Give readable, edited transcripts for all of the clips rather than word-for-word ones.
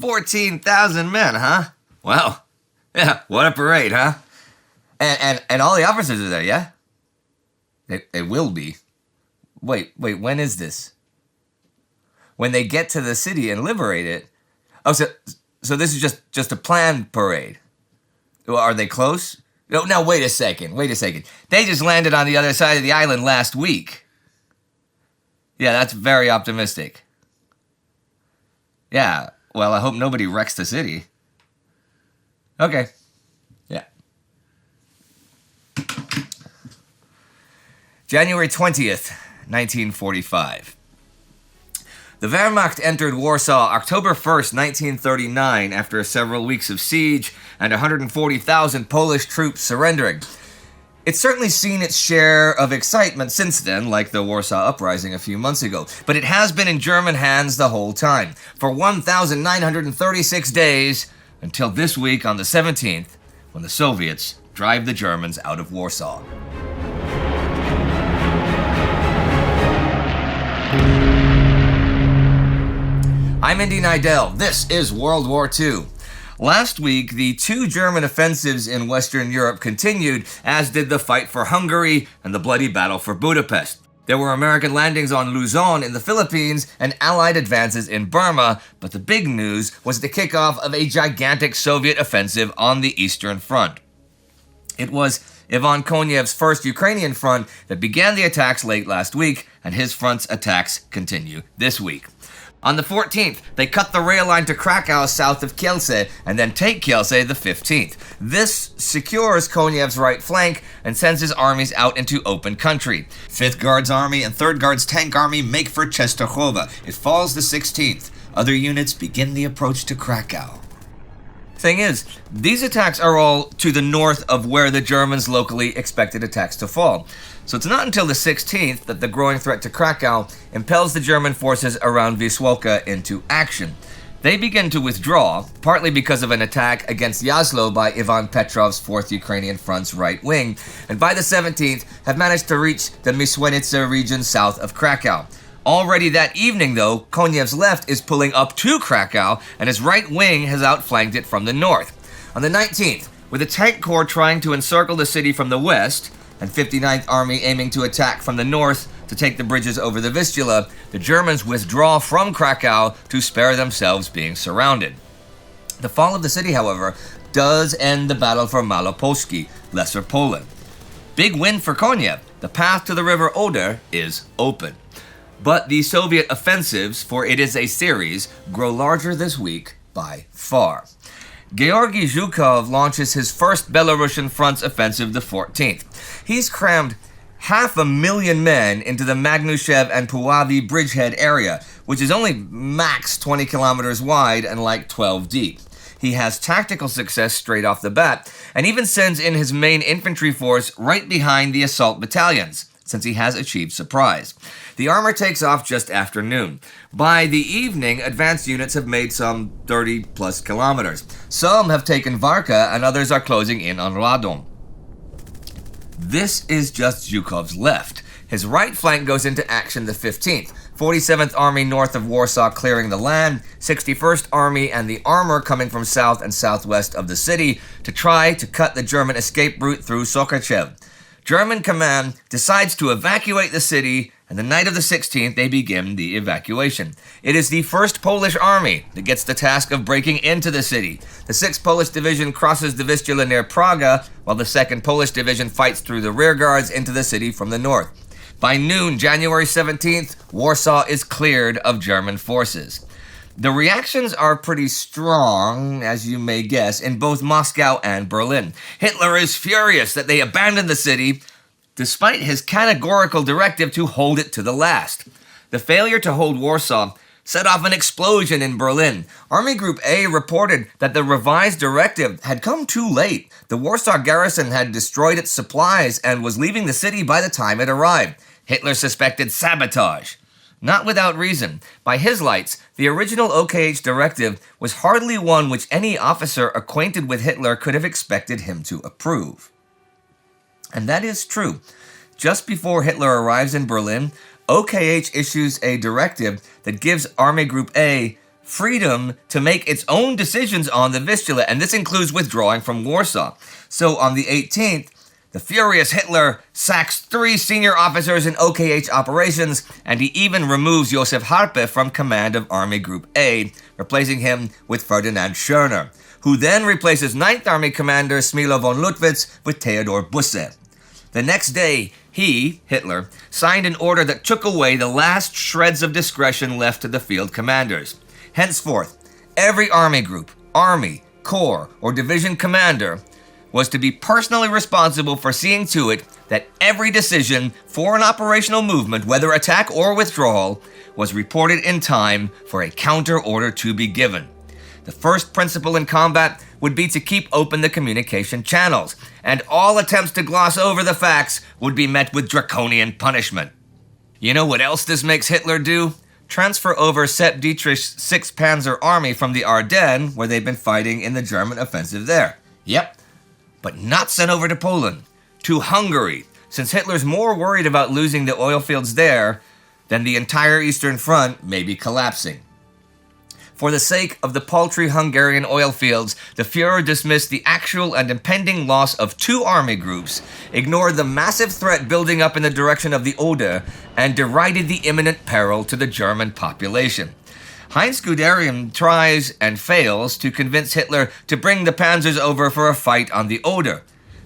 14,000 men, huh? Well, yeah, what a parade, huh? And all the officers are there, yeah? They will be. Wait, when is this? When they get to the city and liberate it? Oh, so this is just a planned parade. Well, are they close? No, wait a second. They just landed on the other side of the island last week. Yeah, that's very optimistic. Yeah, well, I hope nobody wrecks the city. Okay. Yeah. January 20th, 1945. The Wehrmacht entered Warsaw October 1st, 1939, after several weeks of siege and 140,000 Polish troops surrendering. It's certainly seen its share of excitement since then, like the Warsaw Uprising a few months ago, but it has been in German hands the whole time, for 1,936 days, until this week on the 17th, when the Soviets drive the Germans out of Warsaw. I'm Indy Neidell. This is World War II. Last week, the two German offensives in Western Europe continued, as did the fight for Hungary and the bloody battle for Budapest. There were American landings on Luzon in the Philippines and Allied advances in Burma, but the big news was the kickoff of a gigantic Soviet offensive on the Eastern Front. It was Ivan Konev's first Ukrainian front that began the attacks late last week, and his front's attacks continue this week. On the 14th, they cut the rail line to Krakow south of Kielce and then take Kielce the 15th. This secures Konev's right flank and sends his armies out into open country. 5th Guards Army and 3rd Guards Tank Army make for Częstochowa. It falls the 16th. Other units begin the approach to Krakow. Thing is, these attacks are all to the north of where the Germans locally expected attacks to fall. So it's not until the 16th that the growing threat to Krakow impels the German forces around Wisłocka into action. They begin to withdraw, partly because of an attack against Jaslo by Ivan Petrov's 4th Ukrainian Front's right wing, and by the 17th have managed to reach the Mysłenice region south of Krakow. Already that evening, though, Konev's left is pulling up to Krakow, and his right wing has outflanked it from the north. On the 19th, with a tank corps trying to encircle the city from the west, and 59th Army aiming to attack from the north to take the bridges over the Vistula, the Germans withdraw from Krakow to spare themselves being surrounded. The fall of the city, however, does end the battle for Malopolski, Lesser Poland. Big win for Konev. The path to the river Oder is open. But the Soviet offensives, for it is a series, grow larger this week by far. Georgy Zhukov launches his first Belarusian front's offensive the 14th. He's crammed 500,000 men into the Magnushev and Puławy bridgehead area, which is only max 20 kilometers wide and like 12 deep. He has tactical success straight off the bat, and even sends in his main infantry force right behind the assault battalions, since he has achieved surprise. The armor takes off just after noon. By the evening, advanced units have made some 30 plus kilometers. Some have taken Warka and others are closing in on Radom. This is just Zhukov's left. His right flank goes into action the 15th. 47th Army north of Warsaw clearing the land, 61st Army and the armor coming from south and southwest of the city to try to cut the German escape route through Sokachev. German command decides to evacuate the city, and the night of the 16th they begin the evacuation. It is the 1st Polish Army that gets the task of breaking into the city. The 6th Polish Division crosses the Vistula near Praga, while the 2nd Polish Division fights through the rearguards into the city from the north. By noon, January 17th, Warsaw is cleared of German forces. The reactions are pretty strong, as you may guess, in both Moscow and Berlin. Hitler is furious that they abandoned the city, despite his categorical directive to hold it to the last. The failure to hold Warsaw set off an explosion in Berlin. Army Group A reported that the revised directive had come too late. The Warsaw garrison had destroyed its supplies and was leaving the city by the time it arrived. Hitler suspected sabotage. Not without reason. By his lights, the original OKH directive was hardly one which any officer acquainted with Hitler could have expected him to approve. And that is true. Just before Hitler arrives in Berlin, OKH issues a directive that gives Army Group A freedom to make its own decisions on the Vistula, and this includes withdrawing from Warsaw. So on the 18th, the furious Hitler sacks 3 senior officers in OKH operations, and he even removes Josef Harpe from command of Army Group A, replacing him with Ferdinand Schörner, who then replaces 9th Army Commander Smilo von Luttwitz with Theodor Busse. The next day, he, Hitler, signed an order that took away the last shreds of discretion left to the field commanders. Henceforth, every army group, army, corps, or division commander was to be personally responsible for seeing to it that every decision for an operational movement, whether attack or withdrawal, was reported in time for a counter order to be given. The first principle in combat would be to keep open the communication channels, and all attempts to gloss over the facts would be met with draconian punishment. You know what else this makes Hitler do? Transfer over Sepp Dietrich's 6th Panzer Army from the Ardennes, where they've been fighting in the German offensive there. Yep, but not sent over to Poland, to Hungary, since Hitler's more worried about losing the oil fields there than the entire Eastern Front may be collapsing. For the sake of the paltry Hungarian oil fields, the Führer dismissed the actual and impending loss of 2 army groups, ignored the massive threat building up in the direction of the Oder, and derided the imminent peril to the German population. Heinz Guderian tries and fails to convince Hitler to bring the panzers over for a fight on the Oder,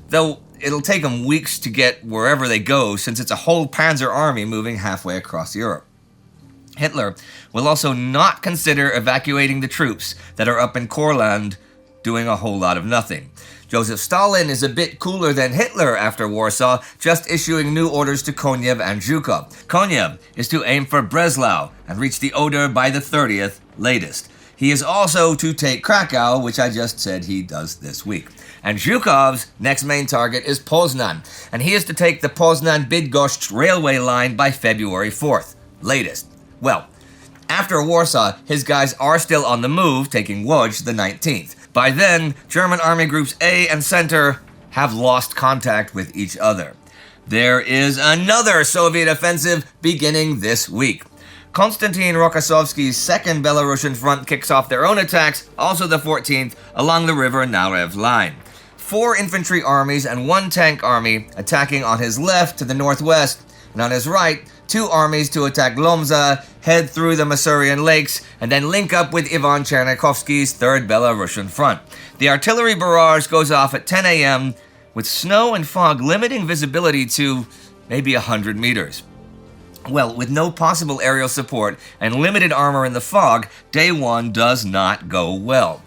though it'll take them weeks to get wherever they go since it's a whole panzer army moving halfway across Europe. Hitler will also not consider evacuating the troops that are up in Courland doing a whole lot of nothing. Joseph Stalin is a bit cooler than Hitler after Warsaw, just issuing new orders to Konev and Zhukov. Konev is to aim for Breslau and reach the Oder by the 30th latest. He is also to take Krakow, which I just said he does this week. And Zhukov's next main target is Poznan, and he is to take the Poznan-Bydgoszcz railway line by February 4th, latest. Well, after Warsaw, his guys are still on the move, taking Łódź the 19th. By then, German Army Groups A and Center have lost contact with each other. There is another Soviet offensive beginning this week. Konstantin Rokossovsky's 2nd Belarusian Front kicks off their own attacks, also the 14th, along the River Narew line. 4 infantry armies and 1 tank army attacking on his left to the northwest, and on his right, 2 armies to attack Lomza, head through the Masurian Lakes, and then link up with Ivan Chernyakhovsky's 3rd Belarusian Front. The artillery barrage goes off at 10 a.m., with snow and fog limiting visibility to maybe 100 meters. Well, with no possible aerial support and limited armor in the fog, day 1 does not go well.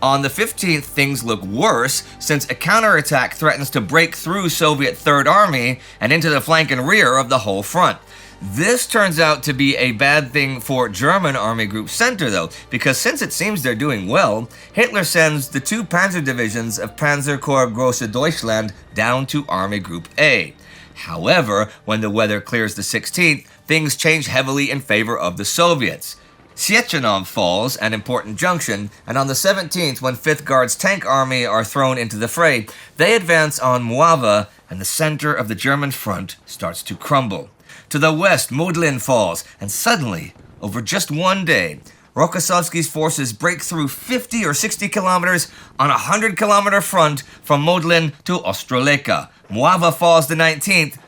On the 15th, things look worse, since a counterattack threatens to break through Soviet 3rd Army and into the flank and rear of the whole front. This turns out to be a bad thing for German Army Group Center, though, because since it seems they're doing well, Hitler sends the 2 panzer divisions of Panzerkorps Große Deutschland down to Army Group A. However, when the weather clears the 16th, things change heavily in favor of the Soviets. Siechenov falls, an important junction, and on the 17th, when 5th Guards Tank Army are thrown into the fray, they advance on Mława, and the center of the German front starts to crumble. To the west, Modlin falls, and suddenly, over just one day, Rokossovsky's forces break through 50 or 60 kilometers on a 100-kilometer front from Modlin to Ostroleka. Mława falls the 19th,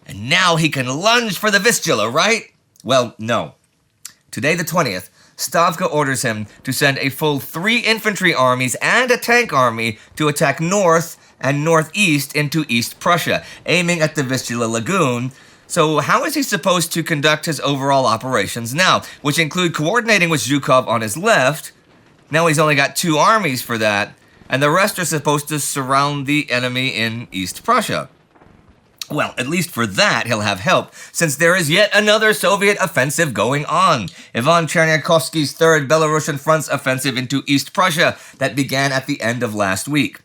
and now he can lunge for the Vistula, right? Well, no. Today, the 20th, Stavka orders him to send a full 3 infantry armies and a tank army to attack north and northeast into East Prussia, aiming at the Vistula Lagoon. So how is he supposed to conduct his overall operations now, which include coordinating with Zhukov on his left? Now he's only got 2 armies for that, and the rest are supposed to surround the enemy in East Prussia. Well, at least for that, he'll have help, since there is yet another Soviet offensive going on. Ivan Chernyakhovsky's 3rd Belarusian Front's offensive into East Prussia that began at the end of last week.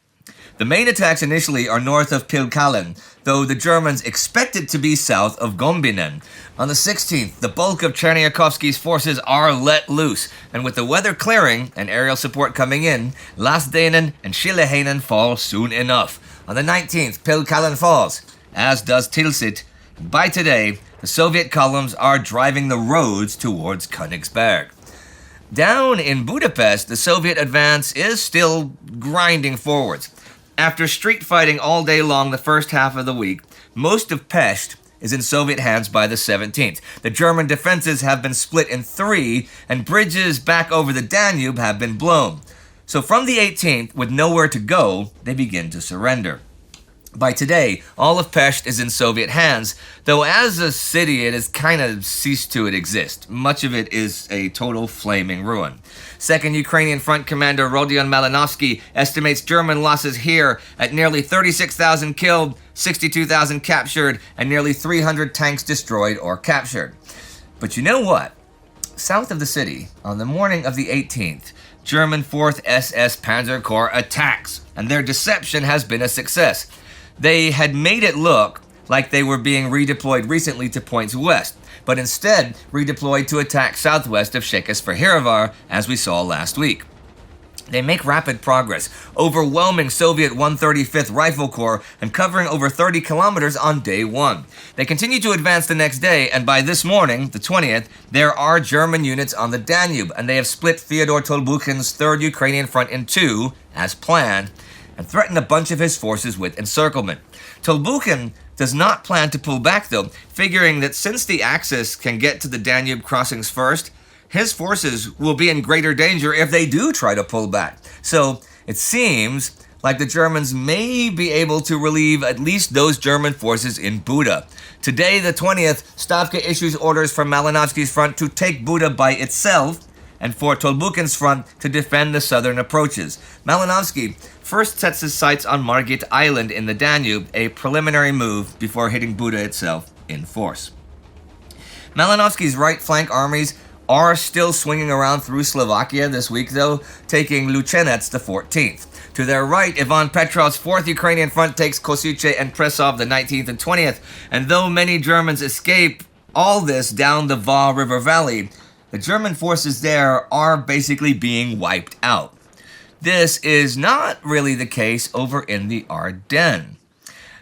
The main attacks initially are north of Pilkalen, though the Germans expect it to be south of Gombinen. On the 16th, the bulk of Chernyakhovsky's forces are let loose, and with the weather clearing and aerial support coming in, Lasdainen and Schillehainen fall soon enough. On the 19th, Pilkalen falls, as does Tilsit. By today, the Soviet columns are driving the roads towards Königsberg. Down in Budapest, the Soviet advance is still grinding forwards. After street fighting all day long the first half of the week, most of Pest is in Soviet hands by the 17th. The German defenses have been split in three, and bridges back over the Danube have been blown. So from the 18th, with nowhere to go, they begin to surrender. By today, all of Pest is in Soviet hands, though as a city it has kind of ceased to exist. Much of it is a total flaming ruin. 2nd Ukrainian Front Commander Rodion Malinovsky estimates German losses here at nearly 36,000 killed, 62,000 captured, and nearly 300 tanks destroyed or captured. But you know what? South of the city, on the morning of the 18th, German 4th SS Panzer Corps attacks, and their deception has been a success. They had made it look like they were being redeployed recently to points west, but instead redeployed to attack southwest of Székesfehérvár, as we saw last week. They make rapid progress, overwhelming Soviet 135th Rifle Corps and covering over 30 kilometers on day one. They continue to advance the next day, and by this morning, the 20th, there are German units on the Danube, and they have split Fyodor Tolbuchin's 3rd Ukrainian Front in two, as planned, and threatened a bunch of his forces with encirclement. Tolbuchin does not plan to pull back though, figuring that since the Axis can get to the Danube crossings first, his forces will be in greater danger if they do try to pull back. So it seems like the Germans may be able to relieve at least those German forces in Buda. Today, the 20th, Stavka issues orders for Malinovsky's front to take Buda by itself, and for Tolbuchin's front to defend the southern approaches. Malinovsky first sets his sights on Margit Island in the Danube, a preliminary move before hitting Buda itself in force. Malinovsky's right flank armies are still swinging around through Slovakia this week, though, taking Luchenets the 14th. To their right, Ivan Petrov's 4th Ukrainian front takes Kosice and Presov the 19th and 20th, and though many Germans escape all this down the Va River Valley, the German forces there are basically being wiped out. This is not really the case over in the Ardennes.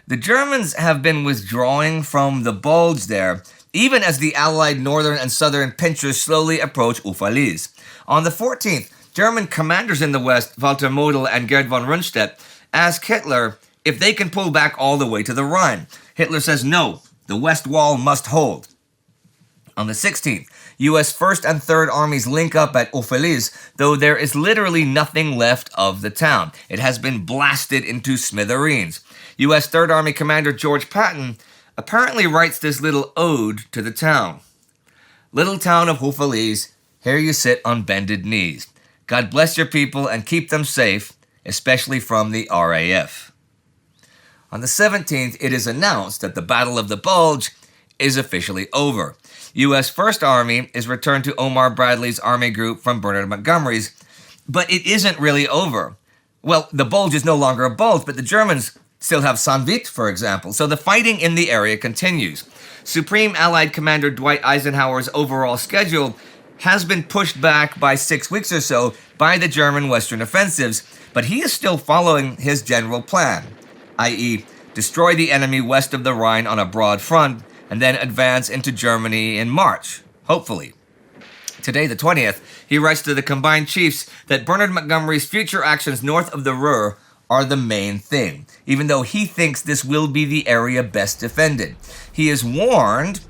The Germans have been withdrawing from the Bulge there, even as the Allied northern and southern pinchers slowly approach Ufalis. On the 14th, German commanders in the west, Walter Model and Gerd von Rundstedt, ask Hitler if they can pull back all the way to the Rhine. Hitler says no, the west wall must hold. On the 16th, U.S. 1st and 3rd Armies link up at Ufalis, though there is literally nothing left of the town. It has been blasted into smithereens. U.S. 3rd Army Commander George Patton apparently writes this little ode to the town. Little town of Ufalis, here you sit on bended knees. God bless your people and keep them safe, especially from the RAF. On the 17th, it is announced that the Battle of the Bulge is officially over. U.S. 1st Army is returned to Omar Bradley's army group from Bernard Montgomery's, but it isn't really over. Well, the Bulge is no longer a bulge, but the Germans still have Sanvit, for example, so the fighting in the area continues. Supreme Allied Commander Dwight Eisenhower's overall schedule has been pushed back by 6 weeks or so by the German Western offensives, but he is still following his general plan, i.e., destroy the enemy west of the Rhine on a broad front, and then advance into Germany in March, hopefully. Today, the 20th, he writes to the combined chiefs that Bernard Montgomery's future actions north of the Roer are the main thing, even though he thinks this will be the area best defended. He is warned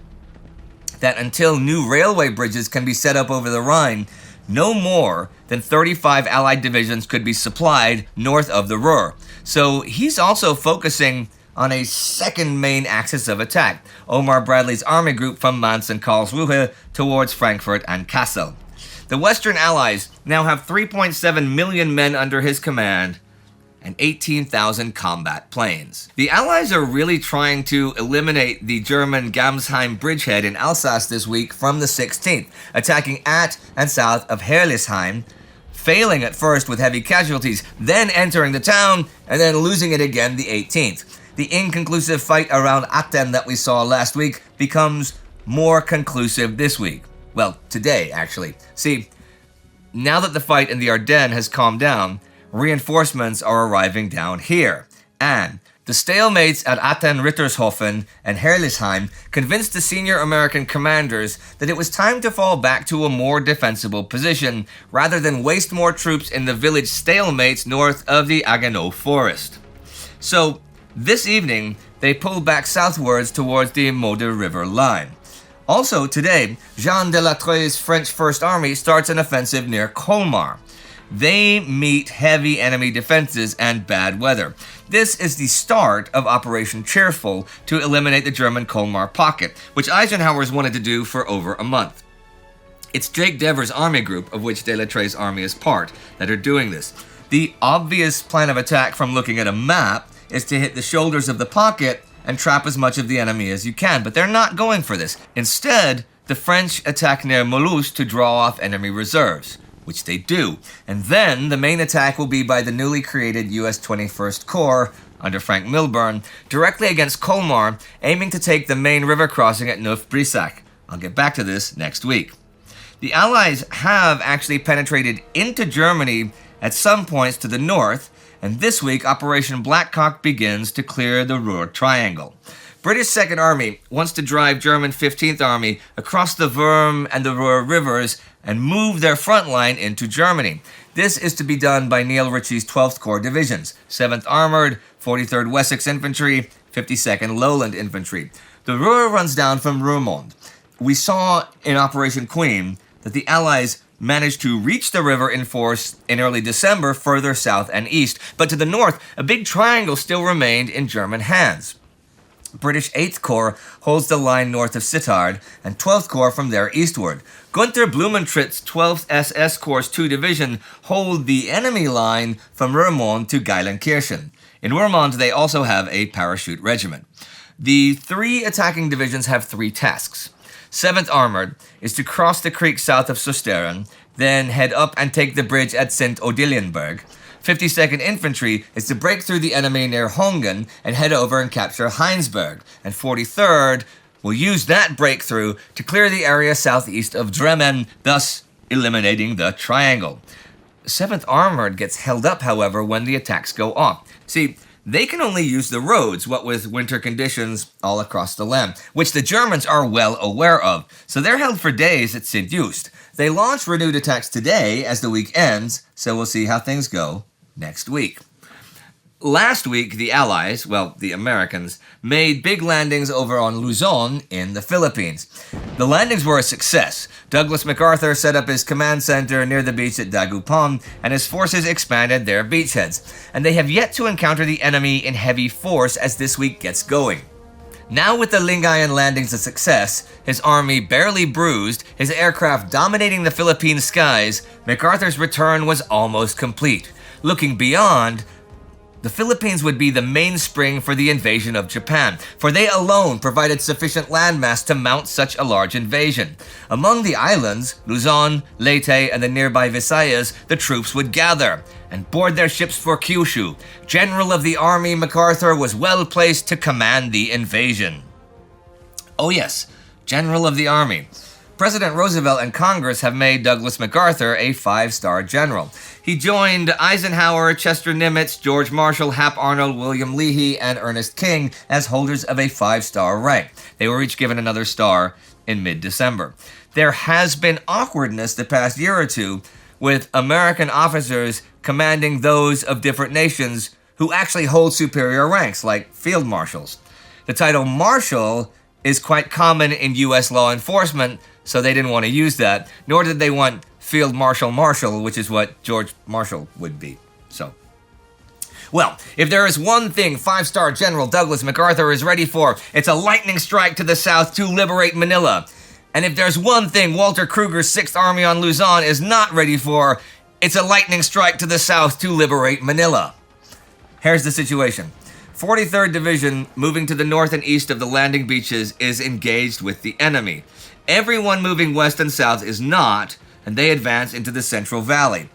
that until new railway bridges can be set up over the Rhine, no more than 35 Allied divisions could be supplied north of the Roer. So he's also focusing on a second main axis of attack, Omar Bradley's army group from Mainz and Karlsruhe towards Frankfurt and Kassel. The Western Allies now have 3.7 million men under his command and 18,000 combat planes. The Allies are really trying to eliminate the German Gamsheim bridgehead in Alsace this week from the 16th, attacking at and south of Herlisheim, failing at first with heavy casualties, then entering the town, and then losing it again the 18th. The inconclusive fight around Atten that we saw last week becomes more conclusive this week. Well, today, actually. See, now that the fight in the Ardennes has calmed down, reinforcements are arriving down here. And The stalemates at Atten-Rittershofen and Herlisheim convinced the senior American commanders that it was time to fall back to a more defensible position, rather than waste more troops in the village stalemates north of the Haguenau forest. So, this evening, they pulled back southwards towards the Moder River line. Also today, Jean de la Troy's French First Army starts an offensive near Colmar. They meet heavy enemy defenses and bad weather. This is the start of Operation Cheerful to eliminate the German Colmar pocket, which Eisenhower's wanted to do for over a month. It's Jake Devers' army group, of which de la Troy's army is part, that are doing this. The obvious plan of attack from looking at a map is to hit the shoulders of the pocket and trap as much of the enemy as you can, but they're not going for this. Instead, the French attack near Mulhouse to draw off enemy reserves, which they do. And then the main attack will be by the newly created US 21st Corps under Frank Milburn, directly against Colmar, aiming to take the main river crossing at Neuf-Brissac. I'll get back to this next week. The Allies have actually penetrated into Germany at some points to the north, and this week Operation Blackcock begins to clear the Ruhr Triangle. British Second Army wants to drive German 15th Army across the Würm and the Ruhr rivers and move their front line into Germany. This is to be done by Neil Ritchie's 12th Corps divisions, 7th Armored, 43rd Wessex Infantry, 52nd Lowland Infantry. The Ruhr runs down from Roermond. We saw in Operation Queen that the Allies managed to reach the river in force in early December further south and east, but to the north, a big triangle still remained in German hands. British 8th Corps holds the line north of Sittard, and 12th Corps from there eastward. Gunther Blumentritt's 12th SS Corps' 2 Division hold the enemy line from Roermond to Geilenkirchen. In Roermond, they also have a parachute regiment. The 3 attacking divisions have 3 tasks. 7th Armored is to cross the creek south of Susteren, then head up and take the bridge at St. Odilienberg. 52nd Infantry is to break through the enemy near Hongen and head over and capture Heinsberg. And 43rd will use that breakthrough to clear the area southeast of Drammen, thus eliminating the triangle. 7th Armored gets held up, however, when the attacks go off. See, they can only use the roads, what with winter conditions all across the land, which the Germans are well aware of, so they're held for days at Sint-Just. They launch renewed attacks today as the week ends, so we'll see how things go next week. Last week, the Allies, well, the Americans, made big landings over on Luzon in the Philippines. The landings were a success. Douglas MacArthur set up his command center near the beach at Dagupan, and his forces expanded their beachheads. And they have yet to encounter the enemy in heavy force as this week gets going. Now with the Lingayen landings a success, his army barely bruised, his aircraft dominating the Philippine skies, MacArthur's return was almost complete. Looking beyond, the Philippines would be the mainspring for the invasion of Japan, for they alone provided sufficient landmass to mount such a large invasion. Among the islands, Luzon, Leyte, and the nearby Visayas, the troops would gather and board their ships for Kyushu. General of the Army, MacArthur was well placed to command the invasion. Oh yes, General of the Army. President Roosevelt and Congress have made Douglas MacArthur a 5-star general. He joined Eisenhower, Chester Nimitz, George Marshall, Hap Arnold, William Leahy, and Ernest King as holders of a 5-star rank. They were each given another star in mid-December. There has been awkwardness the past year or two with American officers commanding those of different nations who actually hold superior ranks, like field marshals. The title marshal is quite common in U.S. law enforcement, so they didn't want to use that, nor did they want Field Marshal Marshall, which is what George Marshall would be. So, well, if there is one thing 5-star General Douglas MacArthur is ready for, it's a lightning strike to the south to liberate Manila. And if there's one thing Walter Kruger's 6th Army on Luzon is not ready for, it's a lightning strike to the south to liberate Manila. Here's the situation. 43rd Division, moving to the north and east of the landing beaches, is engaged with the enemy. Everyone moving west and south is not, and they advance into the Central Valley.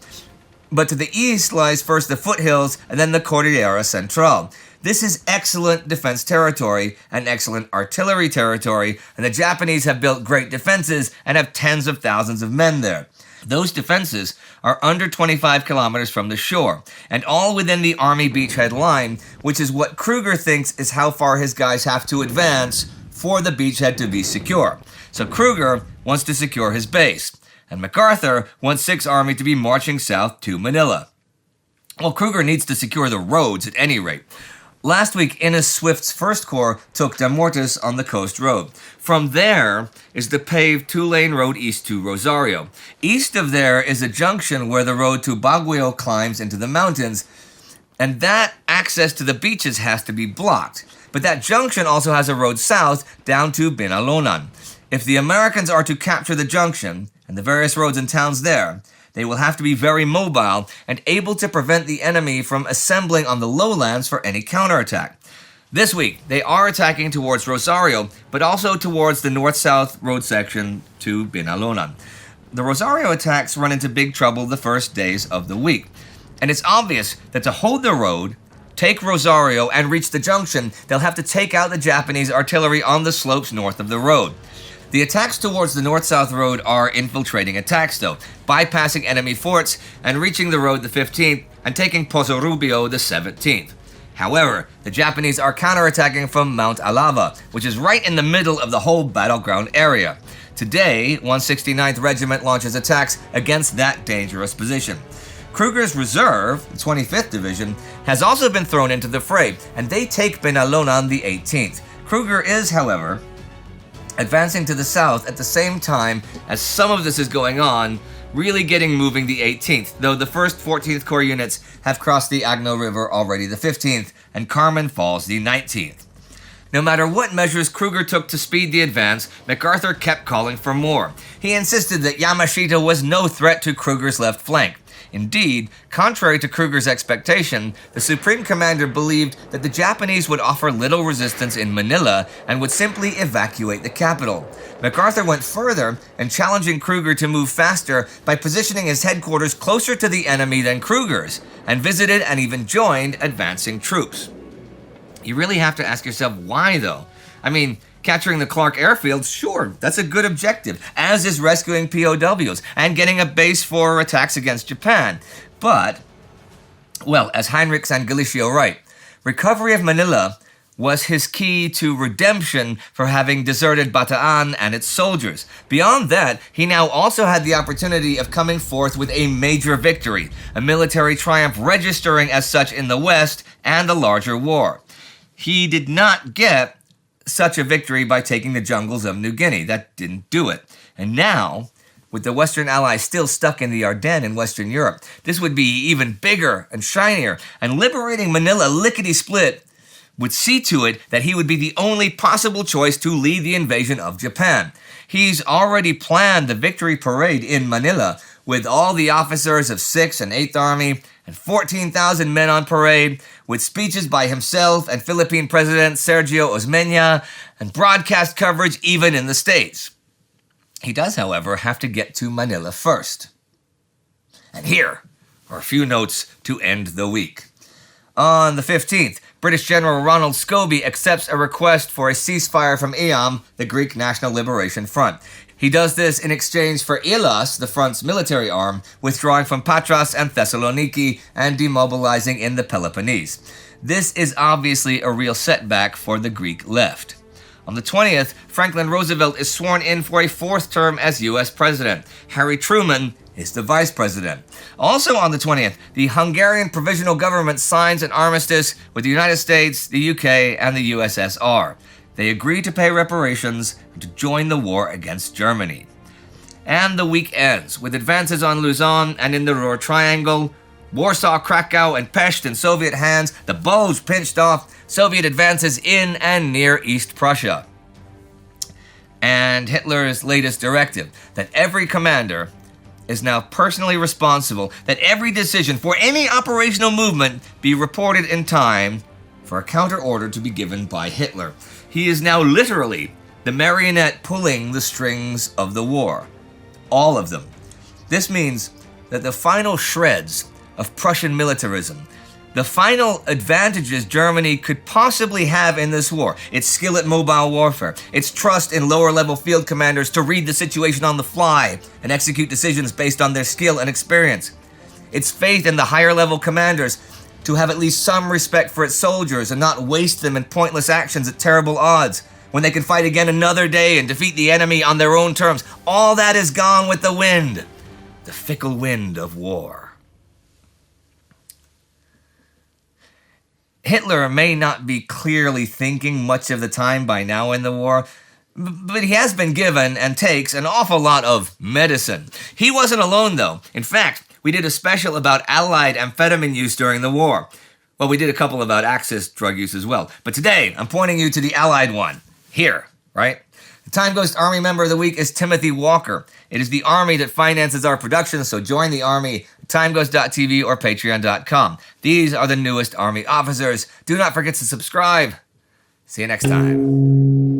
But to the east lies first the foothills and then the Cordillera Central. This is excellent defense territory and excellent artillery territory, and the Japanese have built great defenses and have tens of thousands of men there. Those defenses are under 25 kilometers from the shore, and all within the Army beachhead line, which is what Kruger thinks is how far his guys have to advance for the beachhead to be secure. So Kruger wants to secure his base, and MacArthur wants 6th Army to be marching south to Manila. Well, Kruger needs to secure the roads at any rate. Last week, Innes Swift's 1st Corps took Damortis on the coast road. From there is the paved 2-lane road east to Rosario. East of there is a junction where the road to Baguio climbs into the mountains, and that access to the beaches has to be blocked. But that junction also has a road south down to Binalonan. If the Americans are to capture the junction and the various roads and towns there, they will have to be very mobile and able to prevent the enemy from assembling on the lowlands for any counterattack. This week, they are attacking towards Rosario, but also towards the north-south road section to Binalonan. The Rosario attacks run into big trouble the first days of the week, and it's obvious that to hold the road, take Rosario, and reach the junction, they'll have to take out the Japanese artillery on the slopes north of the road. The attacks towards the north-south road are infiltrating attacks, though, bypassing enemy forts and reaching the road the 15th and taking Pozo Rubio the 17th. However, the Japanese are counterattacking from Mount Alava, which is right in the middle of the whole battleground area. Today, 169th Regiment launches attacks against that dangerous position. Kruger's reserve, the 25th Division, has also been thrown into the fray, and they take Binalonan the 18th. Kruger is, however, advancing to the south at the same time as some of this is going on, really getting moving the 18th, though the 1st 14th Corps units have crossed the Agno River already the 15th, and Carmen Falls the 19th. No matter what measures Kruger took to speed the advance, MacArthur kept calling for more. He insisted that Yamashita was no threat to Kruger's left flank. Indeed, contrary to Kruger's expectation, the Supreme Commander believed that the Japanese would offer little resistance in Manila and would simply evacuate the capital. MacArthur went further and challenging Kruger to move faster by positioning his headquarters closer to the enemy than Kruger's, and visited and even joined advancing troops. You really have to ask yourself why, though. I mean, capturing the Clark airfield, sure, that's a good objective, as is rescuing POWs and getting a base for attacks against Japan. But, well, as Heinrich and Galicio write, recovery of Manila was his key to redemption for having deserted Bataan and its soldiers. Beyond that, he now also had the opportunity of coming forth with a major victory, a military triumph registering as such in the West and a larger war. He did not get such a victory by taking the jungles of New Guinea. That didn't do it. And now, with the Western Allies still stuck in the Ardennes in Western Europe, this would be even bigger and shinier, and liberating Manila lickety-split would see to it that he would be the only possible choice to lead the invasion of Japan. He's already planned the victory parade in Manila, with all the officers of 6th and 8th Army and 14,000 men on parade, with speeches by himself and Philippine President Sergio Osmeña, and broadcast coverage even in the States. He does, however, have to get to Manila first. And here are a few notes to end the week. On the 15th, British General Ronald Scobie accepts a request for a ceasefire from EAM, the Greek National Liberation Front. He does this in exchange for Ilas, the front's military arm, withdrawing from Patras and Thessaloniki and demobilizing in the Peloponnese. This is obviously a real setback for the Greek left. On the 20th, Franklin Roosevelt is sworn in for a 4th term as U.S. President. Harry Truman is the Vice President. Also on the 20th, the Hungarian Provisional Government signs an armistice with the United States, the UK, and the USSR. They agree to pay reparations and to join the war against Germany. And the week ends with advances on Luzon and in the Roer Triangle, Warsaw, Krakow, and Pest in Soviet hands, the Bulge pinched off, Soviet advances in and near East Prussia. And Hitler's latest directive that every commander is now personally responsible, that every decision for any operational movement be reported in time for a counter-order to be given by Hitler. He is now literally the marionette pulling the strings of the war. All of them. This means that the final shreds of Prussian militarism, The final advantages Germany could possibly have in this war: its skill at mobile warfare, its trust in lower-level field commanders to read the situation on the fly and execute decisions based on their skill and experience, its faith in the higher-level commanders to have at least some respect for its soldiers and not waste them in pointless actions at terrible odds, when they can fight again another day and defeat the enemy on their own terms. All that is gone with the wind. The fickle wind of war. Hitler may not be clearly thinking much of the time by now in the war, but he has been given and takes an awful lot of medicine. He wasn't alone, though. In fact, we did a special about Allied amphetamine use during the war. Well, we did a couple about Axis drug use as well. But today, I'm pointing you to the Allied one. Here, right? The Time Ghost Army Member of the Week is Timothy Walker. It is the Army that finances our production, so join the Army at timeghost.tv or patreon.com. These are the newest Army officers. Do not forget to subscribe. See you next time.